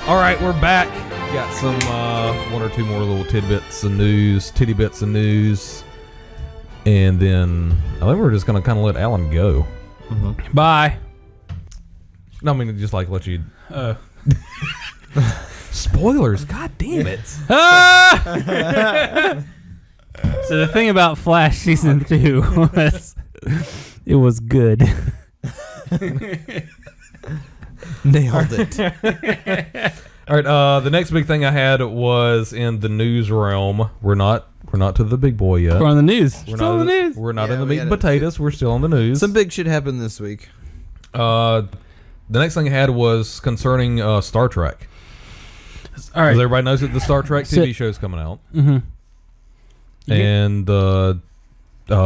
All right, we're back. Got some one or two more little titty bits of news, and then I think we're just gonna kind of let Alan go. Mm-hmm. Bye. No, I mean just like let you. Spoilers! God damn it! So the thing about Flash season 2 was it was good. Nailed it. All right. The next big thing I had was in the news realm. We're not to the big boy yet. We're on the news. We're still on the news. We're not in the meat and potatoes. We're still on the news. Some big shit happened this week. The next thing I had was concerning Star Trek. All right. Everybody knows that the Star Trek TV show is coming out. Mm-hmm. And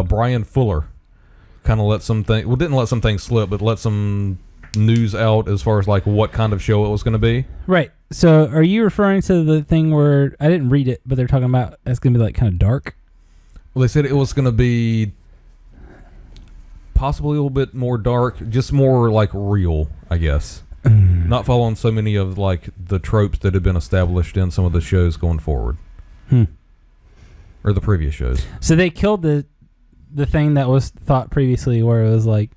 Bryan Fuller kind of didn't let some things slip, but let some news out as far as like what kind of show it was going to be. Right. So are you referring to the thing where I didn't read it, but they're talking about it's going to be like kind of dark? Well, they said it was going to be possibly a little bit more dark, just more like real, I guess. Not following so many of like the tropes that have been established in some of the shows going forward. Or the previous shows. So they killed the thing that was thought previously where it was like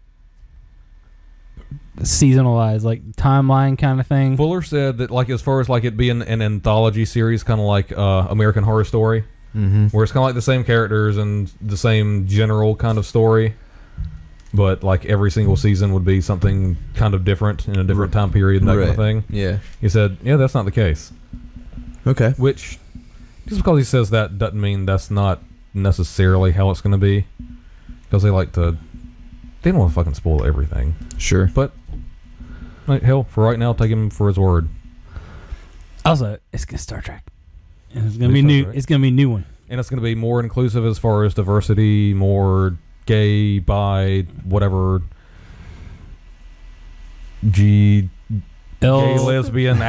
seasonalized, like timeline kind of thing. Fuller said that like as far as like it being an anthology series, kind of like American Horror Story, where it's kind of like the same characters and the same general kind of story, but like every single season would be something kind of different in a different time period and that kind of thing. Yeah. He said, yeah, that's not the case. Okay. Which, just because he says that doesn't mean that's not necessarily how it's going to be. Because they don't want to fucking spoil everything. Sure. But, like, hell, for right now, take him for his word. Also, it's gonna Star Trek. And it's going to be new. It's going to be a new one. And it's going to be more inclusive as far as diversity, more gay, bi, whatever, gay, lesbian,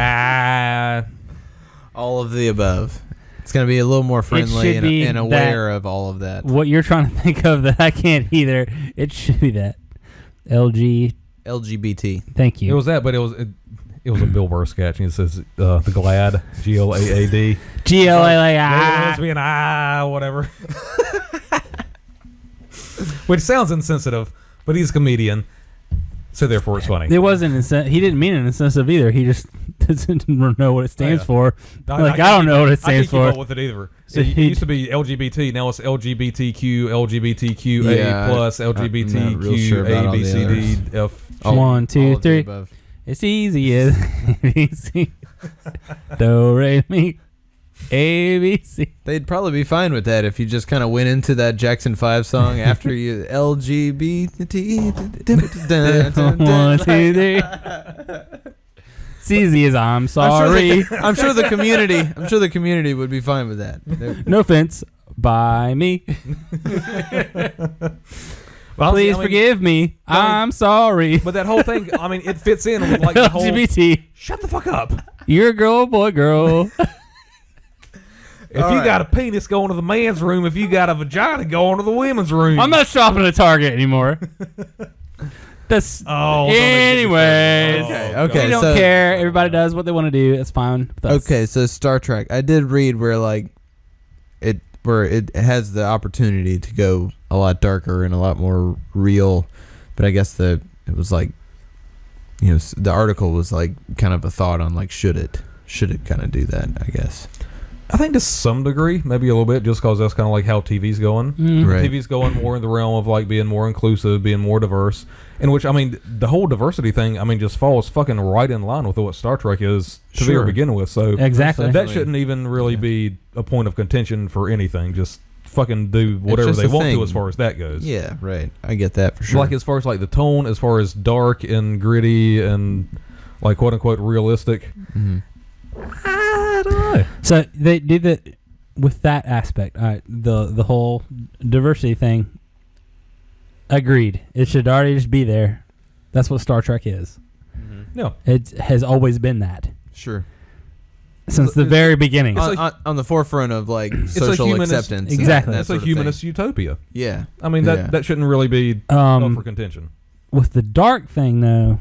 all of the above. It's going to be a little more friendly and aware of all of that. What you're trying to think of that I can't either. It should be that. LGBT. Thank you. It was that, but it was a Bill Burr sketch, and it says the GLAAD, GLAAD, lesbian, whatever. Which sounds insensitive, but he's a comedian, so therefore it's funny. It wasn't he didn't mean it insensitive either. He just doesn't know what it stands for. I don't know what it stands for. I can't keep up with it either. So it used to be LGBT, now it's LGBTQ, LGBTQA plus, LGBTQ, A, B, C, D, F. 1, 2, 3. It's easy as ABC. Do, re, mi, A, B, C. They'd probably be fine with that if you just kind of went into that Jackson 5 song after you LGBT. 1, 2, 3. It's easy as I'm sorry. I'm sure the community would be fine with that. No offense. By me. Well, please forgive me. I'm sorry. But that whole thing, I mean, it fits in with like the whole LGBT. Shut the fuck up. You're a girl, boy, girl. If you got a penis, go into the man's room. If you got a vagina, go into the women's room. I'm not shopping at Target anymore. That's anyways. Okay. We don't care. Everybody does what they want to do. It's fine. Okay, so Star Trek. I did read where it has the opportunity to go a lot darker and a lot more real, but I guess it was like, the article was like kind of a thought on like should it kind of do that, I guess. I think to some degree, maybe a little bit, just because that's kind of like how TV's going. Right. TV's going more in the realm of like being more inclusive, being more diverse, in which, I mean, the whole diversity thing, I mean, just falls fucking right in line with what Star Trek is to begin with. So exactly, that shouldn't even really be a point of contention for anything. Just fucking do whatever they want to as far as that goes. Yeah, right. I get that for sure. Like as far as like the tone, as far as dark and gritty and like quote unquote realistic. I don't know. So they did that with that aspect. The whole diversity thing. Agreed. It should already just be there. That's what Star Trek is. No, it has always been that. Sure. Since the very beginning. On the forefront of like social acceptance. Exactly. It's a humanist utopia. Yeah. I mean that shouldn't really be up for contention. With the dark thing though,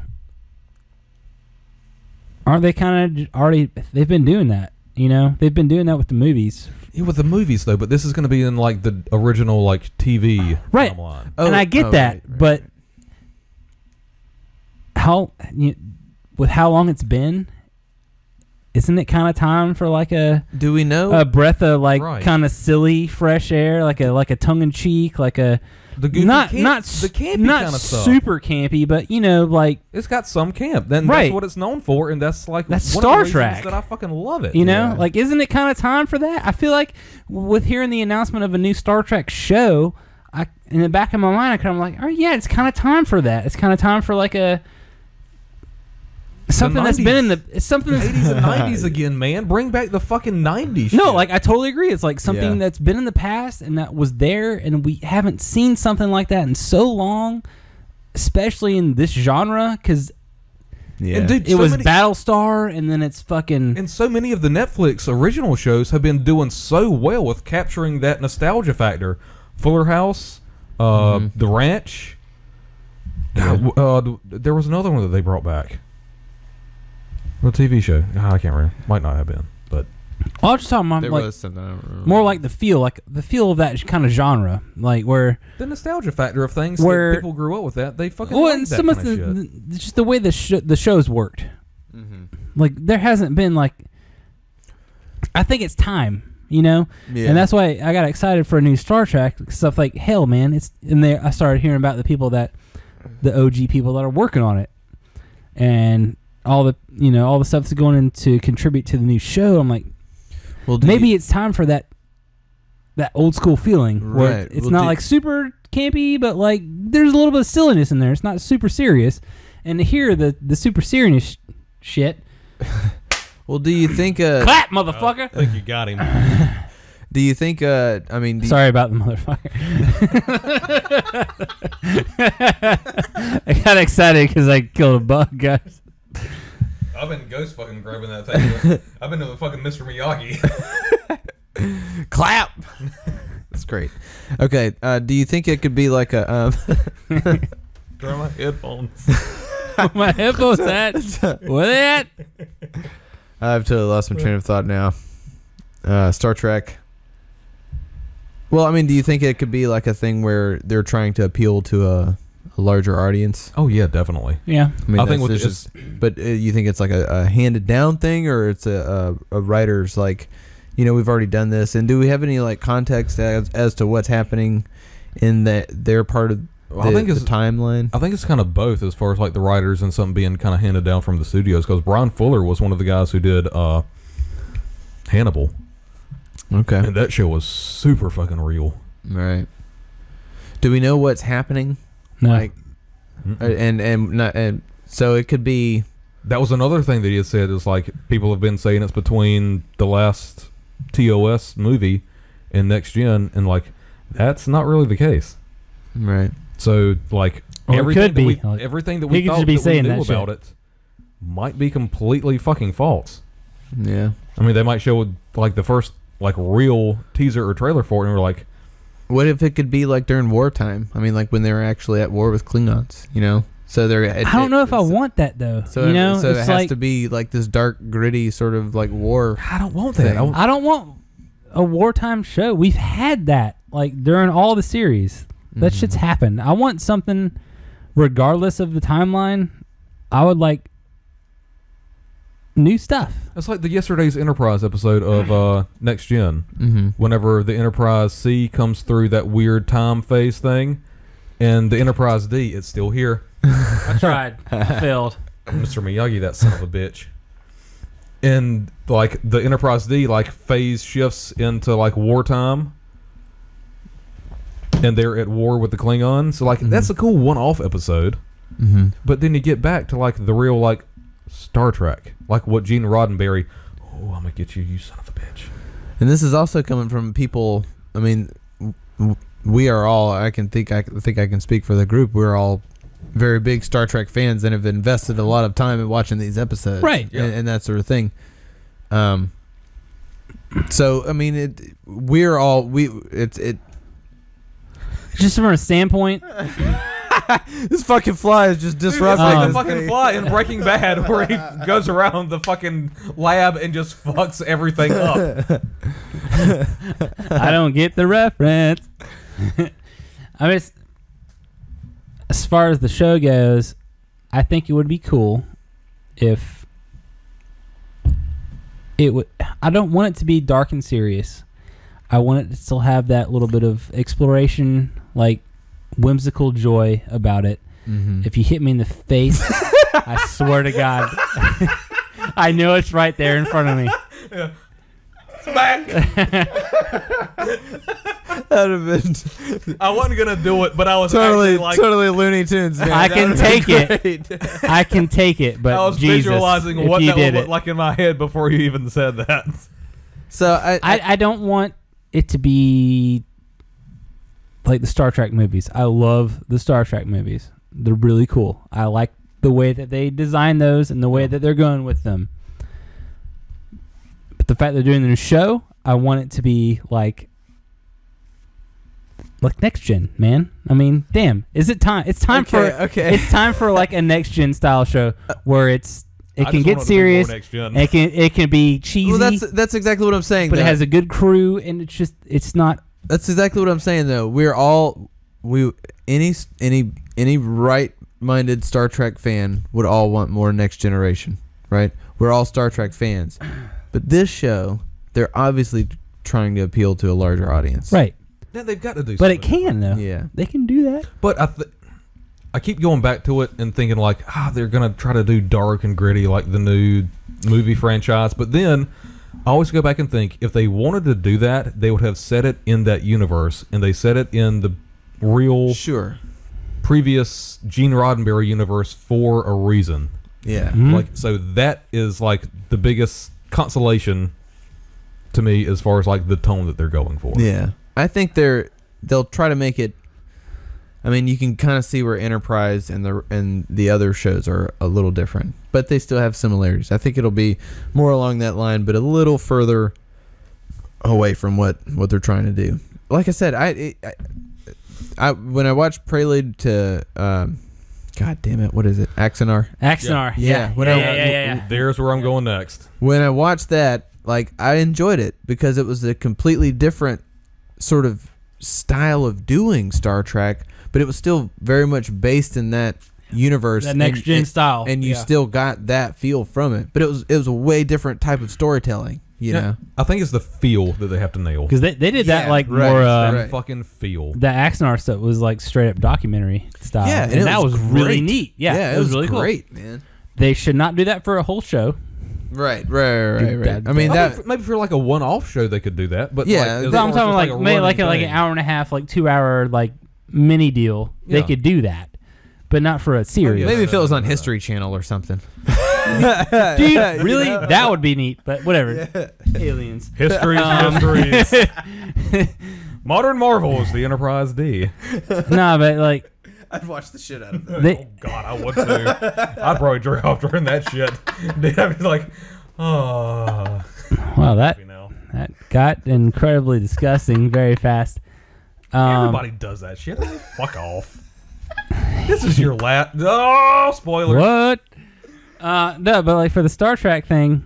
aren't they kind of already? They've been doing that. You know, they've been doing that with the movies. Yeah, with the movies though, but this is going to be in like the original like TV right. timeline. And I get that, but with how long it's been, isn't it kind of time for like a? Do we know a breath of like kind of silly fresh air, like a tongue in cheek, like a the goofy not the campy not kind of stuff. super campy, but you know, like it's got some camp. Then that's what it's known for, and that's like that's one Star of the Trek. that I fucking love it. You know, like isn't it kind of time for that? I feel like with hearing the announcement of a new Star Trek show, in the back of my mind, I kind of like, oh yeah, it's kind of time for that. It's kind of time for like a. Something that's been in the something that's 80s and 90s again, man. Bring back the fucking 90s. No, like I totally agree. It's like something that's been in the past and that was there, and we haven't seen something like that in so long, especially in this genre. Because dude, it was Battlestar, and then it's fucking. And so many of the Netflix original shows have been doing so well with capturing that nostalgia factor. Fuller House, The Ranch. God, there was another one that they brought back. The TV show. I can't remember. Might not have been, but I was just talking about more like the feel of that kind of genre, like where the nostalgia factor of things. Where people grew up with that, they fucking. Well, and some of just the way the shows worked. Like there hasn't been like. I think it's time, you know, and that's why I got excited for a new Star Trek stuff. Like hell, man, it's in there. I started hearing about the OG people that are working on it, and. All the stuff that's going in to contribute to the new show. I'm like, well, maybe it's time for that old school feeling where it's not like super campy, but like there's a little bit of silliness in there. It's not super serious, and to hear the super serious shit. Well, do you think clap, motherfucker? I think you got him. Do you think? Sorry about the motherfucker. I got excited because I killed a bug, guys. I've been ghost fucking grabbing that thing. I've been to the fucking Mr. Miyagi. Clap. That's great. Okay. Do you think it could be like a? Throw my headphones. My headphones at? What they at? I've totally lost my train of thought now. Star Trek. Well, I mean, do you think it could be like a thing where they're trying to appeal to a larger audience? Oh yeah, definitely. Yeah, I mean, I think with this, but you think it's like a handed down thing, or it's a writer's like, you know, we've already done this, and do we have any like context as to what's happening in their part of the timeline? I think it's kind of both, as far as like the writers and something being kind of handed down from the studios, because Bryan Fuller was one of the guys who did Hannibal. Okay, and that show was super fucking real. Right. Do we know what's happening? No. Like, and so it could be. That was another thing that he had said, is like people have been saying it's between the last TOS movie and Next Gen, and like that's not really the case. Right. So like everything that we thought that we knew about it might be completely fucking false. Yeah. I mean, they might show like the first like real teaser or trailer for it, and we're like, what if it could be like during wartime? I mean, like when they were actually at war with Klingons, you know? So they're. I don't know if I want that though. So you know, so it has to be like this dark, gritty sort of like war. I don't want that. I don't want a wartime show. We've had that like during all the series. That shit's happened. I want something, regardless of the timeline. I would like new stuff. It's like the yesterday's Enterprise episode of Next Gen. Whenever the Enterprise C comes through that weird time phase thing, and the Enterprise D, it's still here. I tried. I failed. Mr. Miyagi, that son of a bitch. And like the Enterprise D, like phase shifts into like wartime, and they're at war with the Klingons. So like that's a cool one-off episode. But then you get back to like the real like Star Trek, like what Gene Roddenberry. Oh, I'm gonna get you, you son of a bitch. And this is also coming from people. I mean, we are all. I think I can speak for the group. We're all very big Star Trek fans and have invested a lot of time in watching these episodes, right? And that sort of thing. So I mean, it's just from a standpoint. This fucking fly is just disrupting. Dude, it's like the this fucking thing. fly in Breaking Bad, where he goes around the fucking lab and just fucks everything up. I don't get the reference. I mean, as far as the show goes, I think it would be cool if it would. I don't want it to be dark and serious. I want it to still have that little bit of exploration, like whimsical joy about it. Mm-hmm. If you hit me in the face, I swear to God, I know it's right there in front of me. Yeah. Smack! That'd have been I wasn't gonna do it, but I was totally, actually like, totally Looney Tunes. Man. I can take it. it. I can take it, but I was Jesus, visualizing if what you that would did look it. like in my head before you even said that. So I don't want it to be like the Star Trek movies. I love the Star Trek movies. They're really cool. I like the way that they design those and the way that they're going with them. But the fact they're doing the show, I want it to be like next gen, man. I mean, damn, is it time? It's time It's time for like a next gen style show where it can get serious. It can be cheesy. Well, that's exactly what I'm saying. But though. it has a good crew, and it's not. That's exactly what I'm saying, though. Any right-minded Star Trek fan would all want more Next Generation, right? We're all Star Trek fans, but this show, they're obviously trying to appeal to a larger audience, Right. Yeah, they've got to do something. But it can, though. Yeah. They can do that. But I keep going back to it and thinking like, they're going to try to do dark and gritty like the new movie franchise. But then I always go back and think, if they wanted to do that, they would have set it in that universe. And they set it in the real previous Gene Roddenberry universe for a reason. Yeah. Mm-hmm. Like, so that is like the biggest consolation to me as far as like the tone that they're going for. Yeah. I think they'll try to make it. I mean, you can kind of see where Enterprise and the other shows are a little different, but they still have similarities. I think it'll be more along that line, but a little further away from what they're trying to do. Like I said, I when I watched Prelude to, God damn it, what is it? Axanar. Axanar. Yeah. Yeah. There's where I'm going next. When I watched that, like, I enjoyed it because it was a completely different sort of style of doing Star Trek, but it was still very much based in that universe, that next gen style, and you still got that feel from it. But it was a way different type of storytelling, you know. I think it's the feel that they have to nail. because they did that like right, more. right. Fucking feel. The Axanar stuff was like straight up documentary style. Yeah, and that was really great. neat. Yeah, it was really great, cool. man. They should not do that for a whole show. Right. that- I mean, Maybe for like a one-off show they could do that. But Yeah, like, I'm as So far I'm as talking just like a maybe like running an thing. hour and a half, like 2 hour like mini deal. They Yeah. could do that, but not for a series. maybe if it was on History Channel or something. Dude, really? That would be neat, but whatever. Aliens. Histories. Modern Marvels, the Enterprise D. Nah, but like I'd watch the shit out of that. Oh God, I would too. I'd probably jerk off during that shit. Dude, I'd be like, oh. wow, that You know, got incredibly disgusting very fast. everybody does that shit. Fuck off. This is your last. Oh, spoiler. What? No, but like for the Star Trek thing,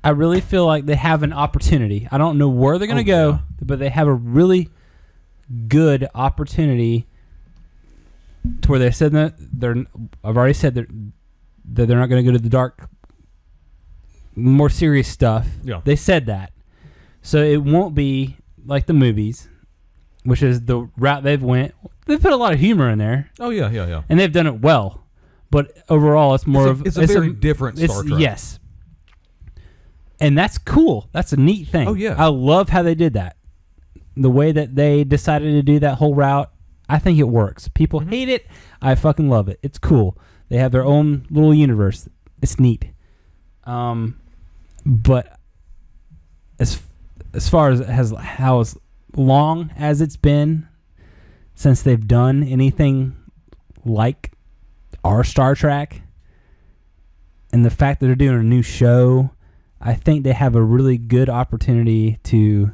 I really feel like they have an opportunity. I don't know where they're gonna go, but they have a really good opportunity to where they said that I've already said that they're not gonna go to the dark, more serious stuff. Yeah. They said that, so it won't be like the movies, which is the route they've went. They put a lot of humor in there. Oh yeah. And they've done it well, but overall, it's more It's a very different Star Trek. Yes, and that's cool. That's a neat thing. Oh, yeah. I love how they did that. The way that they decided to do that whole route, I think it works. People hate it. I fucking love it. It's cool. They have their own little universe. It's neat. But as far as how as long as it's been since they've done anything like our Star Trek, and the fact that they're doing a new show, I think they have a really good opportunity to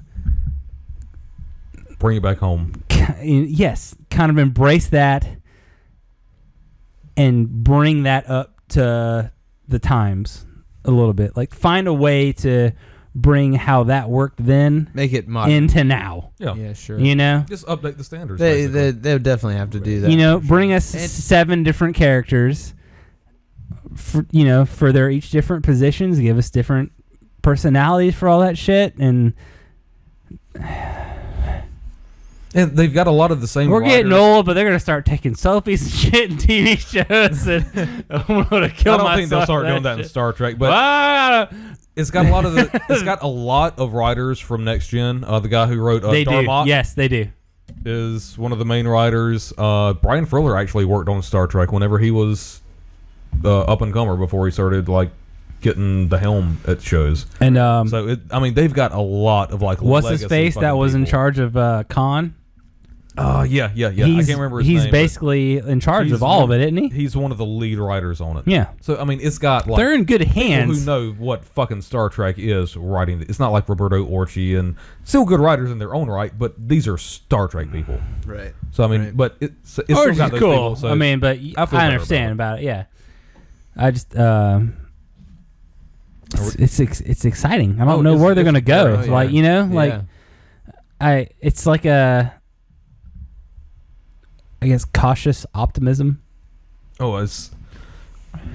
Bring it back home. yes, kind of embrace that and bring that up to the times a little bit. Like, find a way to bring how that worked then, make it modern into now. Yeah, sure. You know, just update the standards. They would definitely have to do that. You know, bring us 7 different characters. For their each different positions, give us different personalities for all that shit, and they've got a lot of the same. We're getting old, but they're gonna start taking selfies and shit in TV shows, and I'm gonna kill myself. I don't think they'll start doing that in Star Trek, but it's got a lot of it's got a lot of writers from Next Gen. The guy who wrote Darmok, yes, they do, is one of the main writers. Bryan Fuller actually worked on Star Trek whenever he was up and comer before he started like getting the helm at shows. And so they've got a lot of like. What's his face that was in charge of Khan? Yeah. I can't remember his name. He's basically in charge of all of it, isn't he? He's one of the lead writers on it. Yeah. So it's got like they're in good hands. People who know what fucking Star Trek is writing. It's not like Roberto Orci and still good writers in their own right, but these are Star Trek people. Right. So but it's still got those cool. people. So but I understand about it. Yeah. I just it's exciting. I don't know where they're gonna go. It's like a, I guess, cautious optimism. Oh, it's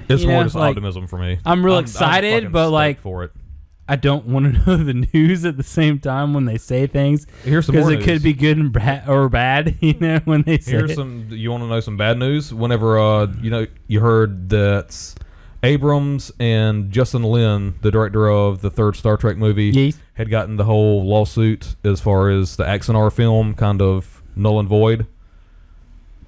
more just optimism for me. I'm real excited, but like for it. I don't want to know the news at the same time when they say things. Here's some more news. Because it could be good and bad, when they say it. You want to know some bad news? Whenever, you heard that Abrams and Justin Lin, the director of the third Star Trek movie, had gotten the whole lawsuit as far as the Axanar film kind of null and void.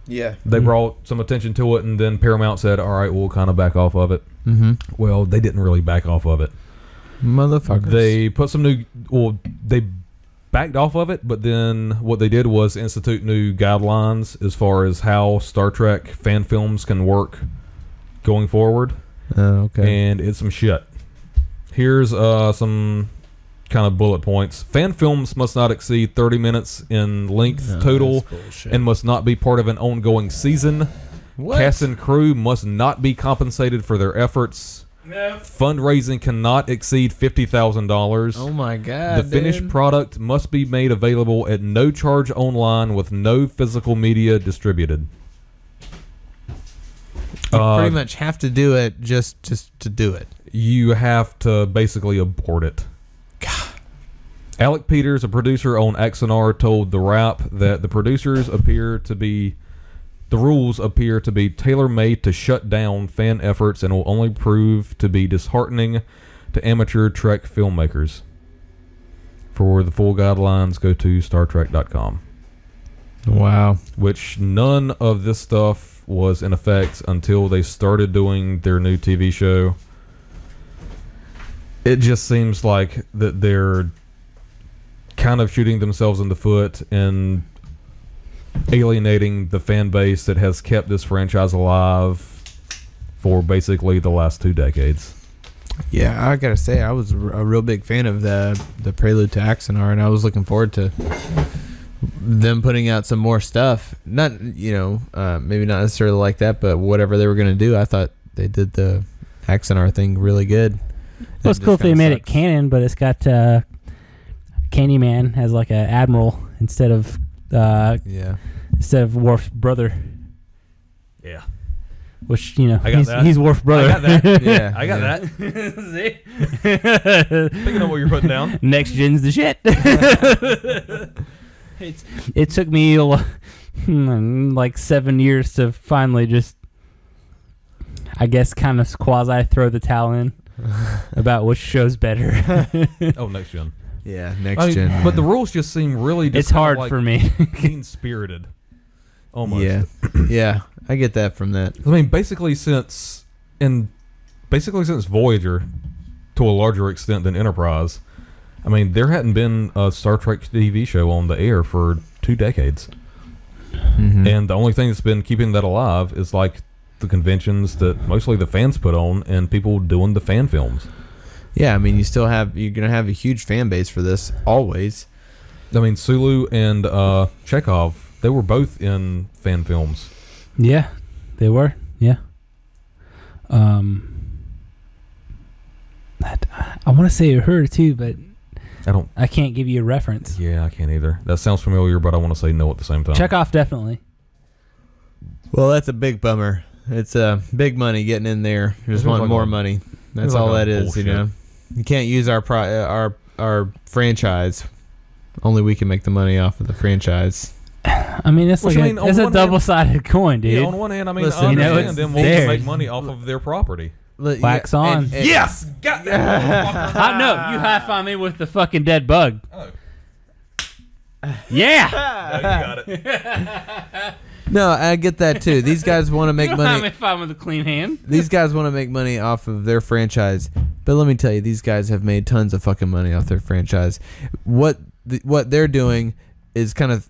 Yeah. They brought some attention to it, and then Paramount said, all right, we'll kind of back off of it. Mm-hmm. Well, they didn't really back off of it. Motherfuckers. They put some new... Well, they backed off of it, but then what they did was institute new guidelines as far as how Star Trek fan films can work going forward. Okay. And it's some shit. Here's some kind of bullet points. Fan films must not exceed 30 minutes in length total and must not be part of an ongoing season. What? Cast and crew must not be compensated for their efforts. No. Fundraising cannot exceed $50,000. Oh my God. The finished product must be made available at no charge online with no physical media distributed. You pretty much have to do it just to do it. You have to basically abort it. God. Alec Peters, a producer on Axanar, told The Wrap that the rules appear to be tailor-made to shut down fan efforts and will only prove to be disheartening to amateur Trek filmmakers. For the full guidelines, go to StarTrek.com. Wow. Which none of this stuff was in effect until they started doing their new TV show. It just seems like that they're kind of shooting themselves in the foot and alienating the fan base that has kept this franchise alive for basically the last 2 decades. Yeah, I gotta say, I was a real big fan of the prelude to Axanar, and I was looking forward to them putting out some more stuff. Not, maybe not necessarily like that, but whatever they were gonna do, I thought they did the Axanar thing really good. Well, it's cool if they made it canon, but it's got Candyman has like an admiral instead of Worf's brother. Yeah. Which, he's Worf's brother. I got that. Yeah. I got that. See? Thinking of what you're putting down. Next gen's the shit. It took me like 7 years to finally just, I guess, kind of quasi throw the towel in about which show's better. Oh, Next Gen. Yeah, Next Gen. But the rules just seem really just it's hard for me. mean-spirited. Almost. Yeah. Yeah, I get that from that. I mean, basically since Voyager, to a larger extent than Enterprise, I mean, there hadn't been a Star Trek TV show on the air for 2 decades. Mm-hmm. And the only thing that's been keeping that alive is like the conventions that mostly the fans put on and people doing the fan films. Yeah, I mean, you're going to have a huge fan base for this, always. I mean, Sulu and Chekhov They were both in fan films. Yeah, they were. Yeah. I want to say her too, but I can't give you a reference. Yeah, I can't either. That sounds familiar, but I want to say no at the same time. Chekhov, definitely. Well, that's a big bummer. It's big money getting in there. Just want more money. That's all that is. Bullshit. You know, you can't use our franchise. Only we can make the money off of the franchise. I mean, it's it's a double-sided coin, dude. Yeah, on one hand, I mean, Listen, I you know, understand them wanting to make money off of their property. Wax on. Yes! Got that! No, you high-five me with the fucking dead bug. Oh. Yeah! No, you got it. No, I get that too. These guys want to make money. I'm fine with a clean hand. These guys want to make money off of their franchise. But let me tell you, these guys have made tons of fucking money off their franchise. What they're doing is kind of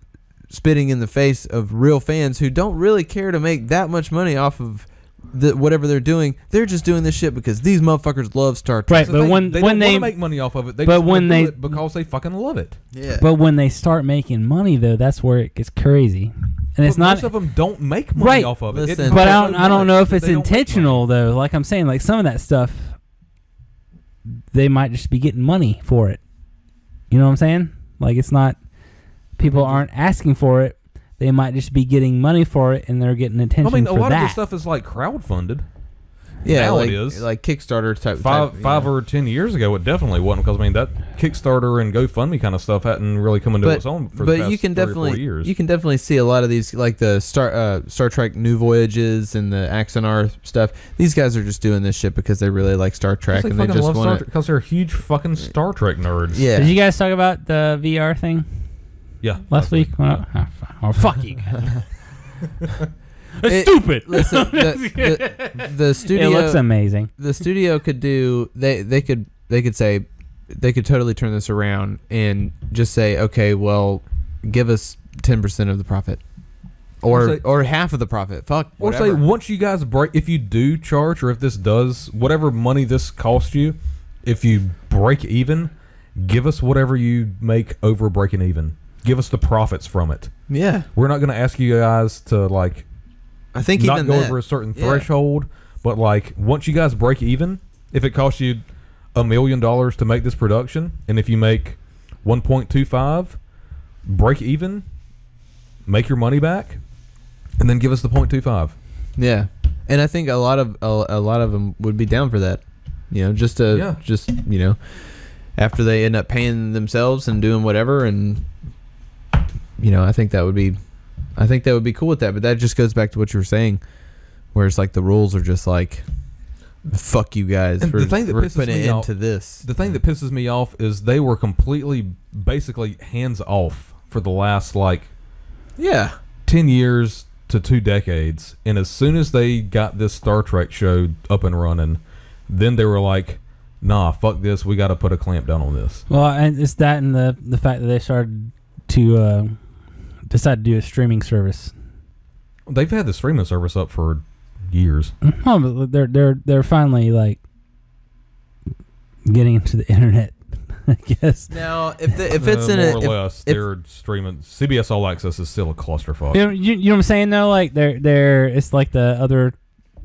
spitting in the face of real fans who don't really care to make that much money off of whatever they're doing. They're just doing this shit because these motherfuckers love Star Trek. Right, but when they don't want to make money off of it, they but just when do they it because they fucking love it. Yeah. But when they start making money, though, that's where it gets crazy. And it's not most of them don't make money off of it. Listen, but I don't know if it's intentional though. Like I'm saying, like some of that stuff, they might just be getting money for it. You know what I'm saying? Like it's not. People aren't asking for it. They might just be getting money for it, and they're getting attention. I mean, a for lot that. of this stuff is like crowdfunded. Yeah, now like, it is. like Kickstarter type. Five or 10 years ago, it definitely wasn't, because I mean that Kickstarter and GoFundMe kind of stuff hadn't really come into its own for the past 3 or 4 years. You can definitely see a lot of these, like the Star Trek New Voyages and the Axonar stuff. These guys are just doing this shit because they really like Star Trek and they just want to. Because they're huge fucking Star Trek nerds. Yeah. Did you guys talk about the VR thing? Yeah. Last week? Oh, fuck you guys. It's stupid. Listen, the studio. It looks amazing. The studio could do. They could say they could totally turn this around and just say, okay, well, give us 10% of the profit, or half of the profit. Fuck. Or whatever. say once you guys break, if you do charge, or if this does whatever money this costs you, if you break even, give us whatever you make over breaking even. Give us the profits from it. Yeah. We're not going to ask you guys to like. I think not even go that, over a certain threshold, but like once you guys break even, if it costs you $1 million to make this production, and if you make 1.25, break even, make your money back, and then give us the 0.25. Yeah, and I think a lot of them would be down for that. You know, just you know, after they end up paying themselves and doing whatever, and you know, I think that would be cool with that. But that just goes back to what you were saying, where it's like the rules are just like, fuck you guys for putting it into this. The thing that pisses me off is they were completely, basically hands off for the last 10 years to 2 decades, and as soon as they got this Star Trek show up and running, then they were like, nah, fuck this, we got to put a clamp down on this. Well, and it's that and the fact that they started to decide to do a streaming service. They've had the streaming service up for years. Oh, but they're finally like getting into the internet, I guess. Now, if it's in more or less, they're streaming. CBS All Access is still a clusterfuck. You know what I'm saying though? Like they're it's like the other.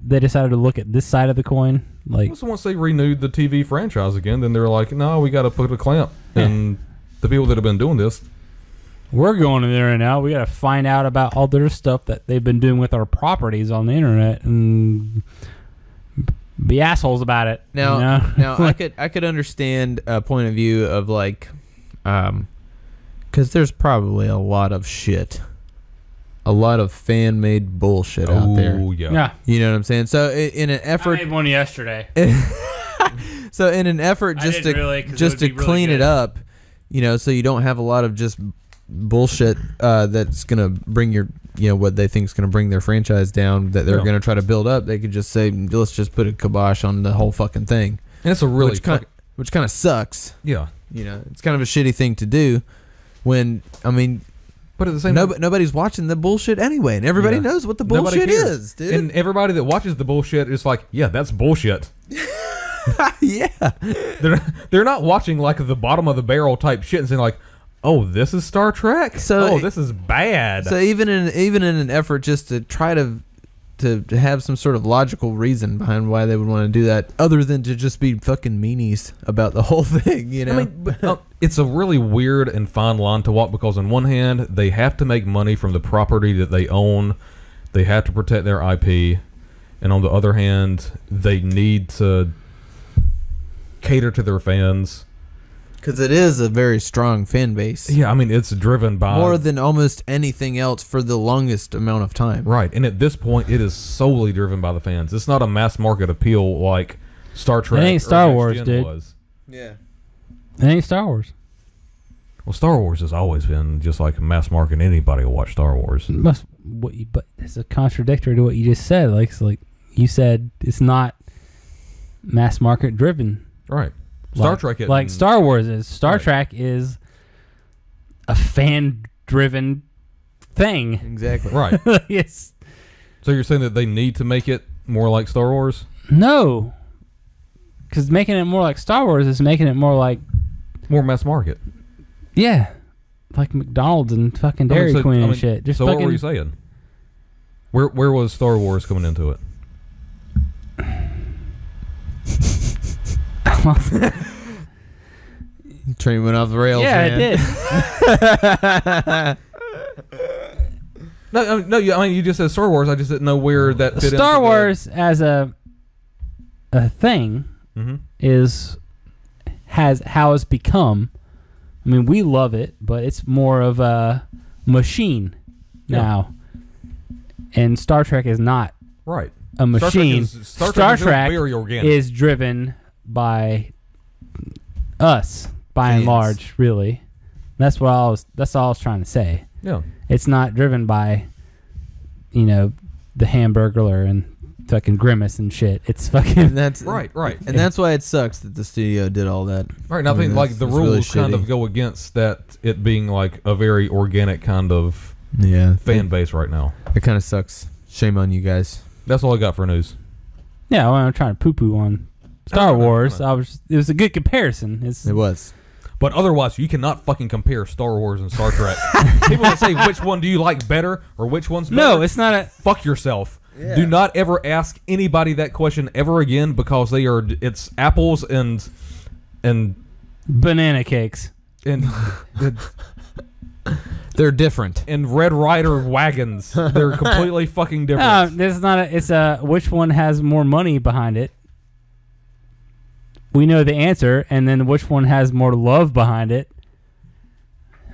They decided to look at this side of the coin. Like so once they renewed the TV franchise again, then they're like, no, we got to put a clamp. And the people that have been doing this. We're going in there now. We got to find out about all their stuff that they've been doing with our properties on the internet and be assholes about it. Now, you know? now I could understand a point of view of like, because there's probably a lot of shit, a lot of fan made bullshit out there. Oh yeah. You know what I'm saying? So in an effort, I made one yesterday. So in an effort just to clean it up, you know, so you don't have a lot of just bullshit that's gonna bring your, you know, what they think is gonna bring their franchise down, that they're gonna try to build up. They could just say, let's just put a kibosh on the whole fucking thing. And it's a really which kind of sucks. Yeah. You know, it's kind of a shitty thing to do when, I mean, but at the same time, nobody's watching the bullshit anyway, and everybody knows what the bullshit is, dude. And everybody that watches the bullshit is like, yeah, that's bullshit. Yeah. They're not watching like the bottom of the barrel type shit and saying like, oh, this is Star Trek. So this is bad. So even in an effort just to try to have some sort of logical reason behind why they would want to do that, other than to just be fucking meanies about the whole thing, you know? I mean, but, it's a really weird and fine line to walk, because on one hand, they have to make money from the property that they own. They have to protect their IP. And on the other hand, they need to cater to their fans. Because it is a very strong fan base. Yeah, I mean, it's driven by... more than almost anything else for the longest amount of time. Right, and at this point, it is solely driven by the fans. It's not a mass market appeal like Star Trek It ain't Star Wars, Gen dude. was. Yeah. It ain't Star Wars. Well, Star Wars has always been just like mass market. Anybody will watch Star Wars. But it's a contradictory to what you just said. Like you said, it's not mass market driven. Right. Star Trek is... like Star Wars is. Star Right. Trek is a fan-driven thing. Exactly. Right. It's So you're saying that they need to make it more like Star Wars? no, because making it more like Star Wars is making it more like More mass market. like McDonald's and fucking Dairy Queen and shit. Just so fucking, what were you saying? Where was Star Wars coming into it? Train went off the rails. Yeah, man. it did. No. I mean, you just said Star Wars. I just didn't know where that fit into Star Wars as a thing is has how it's become. I mean, we love it, but it's more of a machine now. And Star Trek is not right. a machine. Star Trek is very organic. is driven by us, by and Fans. large, really. That's all I was trying to say. Yeah. It's not driven by, the Hamburglar and fucking Grimace and shit. It's fucking And that's Right. And that's why it sucks that the studio did all that. Right, and I think like the rules kind of go against that, it being like a very organic kind of fan base right now. It kind of sucks. Shame on you guys. That's all I got for news. yeah. Well, I'm trying to poo-poo on Star Wars. It was a good comparison. It was. But otherwise, you cannot fucking compare Star Wars and Star Trek. People that say which one do you like better or which one's better. No, it's not a. Fuck yourself. Yeah. Do not ever ask anybody that question ever again, because it's apples and Banana cakes. They're different. and Red Rider wagons. They're completely fucking different. No, this is not a. It's a which one has more money behind it. We know the answer, and then which one has more love behind it.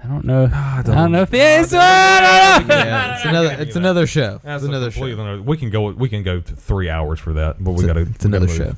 I don't know. I don't know if the answer. Yeah, it's another show. That's It's another show. We can go 3 hours for that, but we got to. It's another show.